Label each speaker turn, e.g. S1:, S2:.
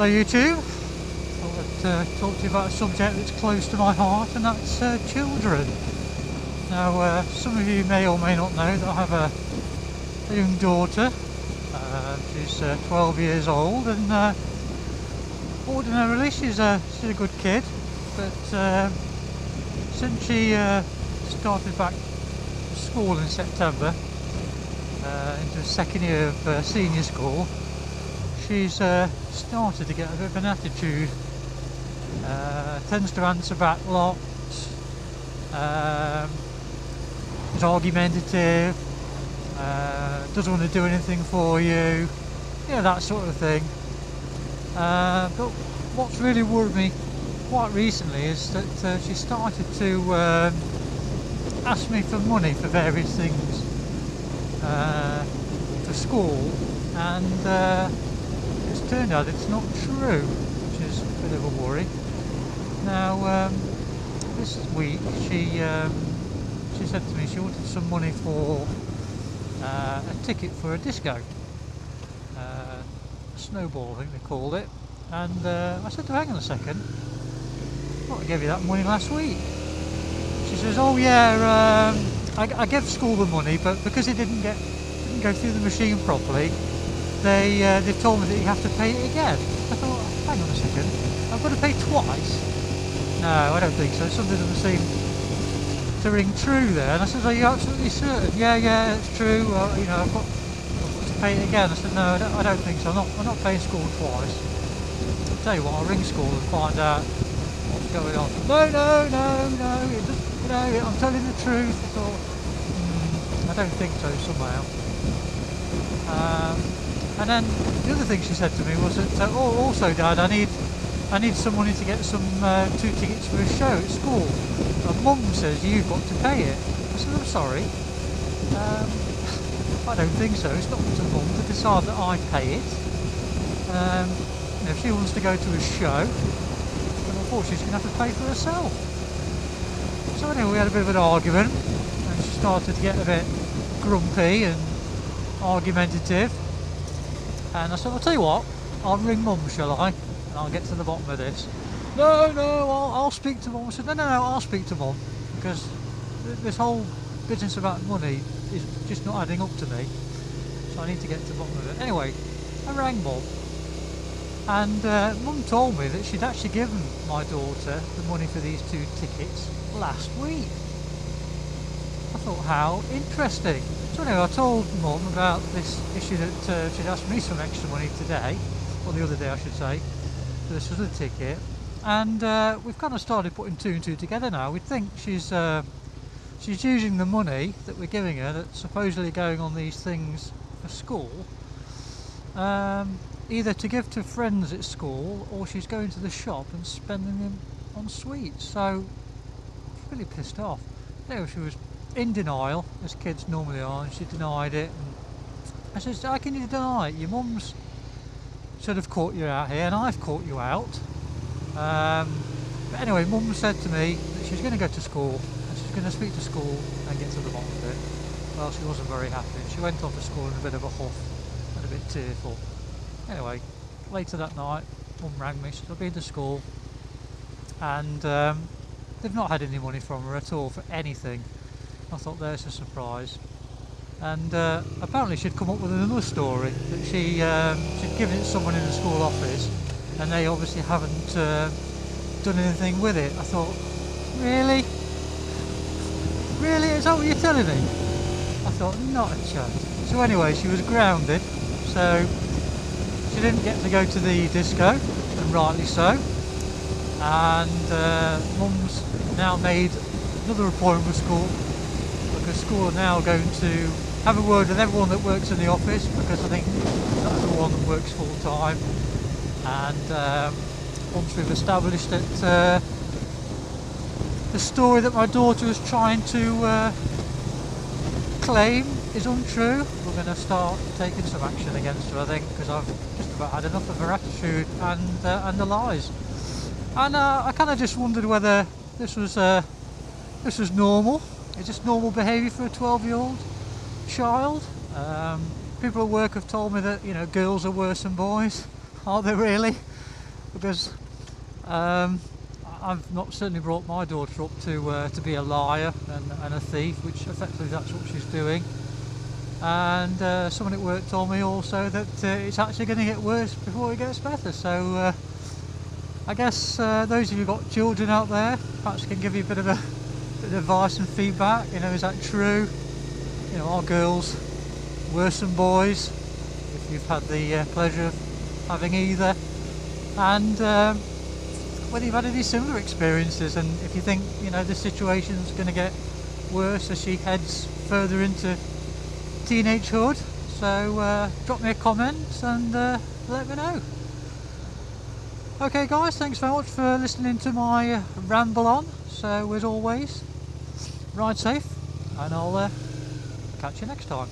S1: Hello YouTube. Thought I'd talk to you about a subject that's close to my heart, and that's children. Now some of you may or may not know that I have a young daughter. She's 12 years old, and ordinarily she's a good kid, but since she started back school in September into the second year of senior school, she's started to get a bit of an attitude. Tends to answer back lots, is argumentative, doesn't want to do anything for you, that sort of thing. But what's really worried me quite recently is that she started to ask me for money for various things for school, and it's turned out it's not true, which is a bit of a worry. Now this week she said to me she wanted some money for a ticket for a disco, a snowball I think they called it, and I said to her, hang on a second, I gave you that money last week. She says, oh yeah, I gave school the money, but because it didn't go through the machine properly, they told me that you have to pay it again. I thought, hang on a second, I've got to pay twice? No, I don't think so. Something doesn't seem to ring true there. And I said, are you absolutely certain? Yeah, it's true. I've got to pay it again. I said, no, I don't think so. I'm not paying school twice. I'll tell you what, I'll ring school and find out what's going on. No, it doesn't, I'm telling the truth. I thought, I don't think so somehow. And then the other thing she said to me was that, also Dad, I need some money to get some 2 tickets for a show at school. And Mum says you've got to pay it. I said, I'm sorry. I don't think so. It's not up to Mum to decide that I pay it. If she wants to go to a show, then unfortunately she's going to have to pay for herself. So anyway, we had a bit of an argument, and she started to get a bit grumpy and argumentative. And I said, I'll tell you what, I'll ring Mum, shall I? And I'll get to the bottom of this. No, I'll speak to Mum. I said, no, I'll speak to Mum, because this whole business about money is just not adding up to me. So I need to get to the bottom of it. Anyway, I rang Mum, and Mum told me that she'd actually given my daughter the money for these 2 tickets last week. I thought, how interesting. So anyway, I told Mum about this issue that she'd asked me some extra money today, or the other day I should say, for this other ticket, and we've kind of started putting 2 and 2 together now. We think she's using the money that we're giving her, that's supposedly going on these things for school, either to give to friends at school, or she's going to the shop and spending them on sweets. So I was really pissed off. Anyway, she was in denial, as kids normally are, and she denied it. And I said, how can you deny it? Your mum's should have caught you out here, and I've caught you out. But anyway, Mum said to me that she's going to go to school, and she's going to speak to school and get to the bottom of it. Well, she wasn't very happy. She went off to school in a bit of a huff and a bit tearful. Anyway, later that night, Mum rang me. She said, I've been to school, and they've not had any money from her at all for anything. I thought, there's a surprise. And apparently she'd come up with another story, that she'd given it to someone in the school office, and they obviously haven't done anything with it. I thought, really? Is that what you're telling me? I thought, not a chance. So anyway, she was grounded, so she didn't get to go to the disco, and rightly so. And Mum's now made another appointment with school, because school are now going to have a word with everyone that works in the office, because I think not everyone works full time. And once we've established that the story that my daughter is trying to claim is untrue, we're going to start taking some action against her, I think, because I've just about had enough of her attitude and the lies. And I kind of just wondered whether this was normal. Is this normal behaviour for a 12-year-old child? People at work have told me that, girls are worse than boys. Are they really? because I've not certainly brought my daughter up to be a liar and a thief, which effectively that's what she's doing. And someone at work told me also that it's actually going to get worse before it gets better. So I guess those of you who've got children out there perhaps can give you a bit of advice and feedback. You know, is that true? You know, are girls worse than boys? If you've had the pleasure of having either, and whether you've had any similar experiences, and if you think, you know, the situation's going to get worse as she heads further into teenagehood. So drop me a comment and let me know. Okay guys, thanks very much for listening to my ramble on. So as always, ride safe, and I'll catch you next time.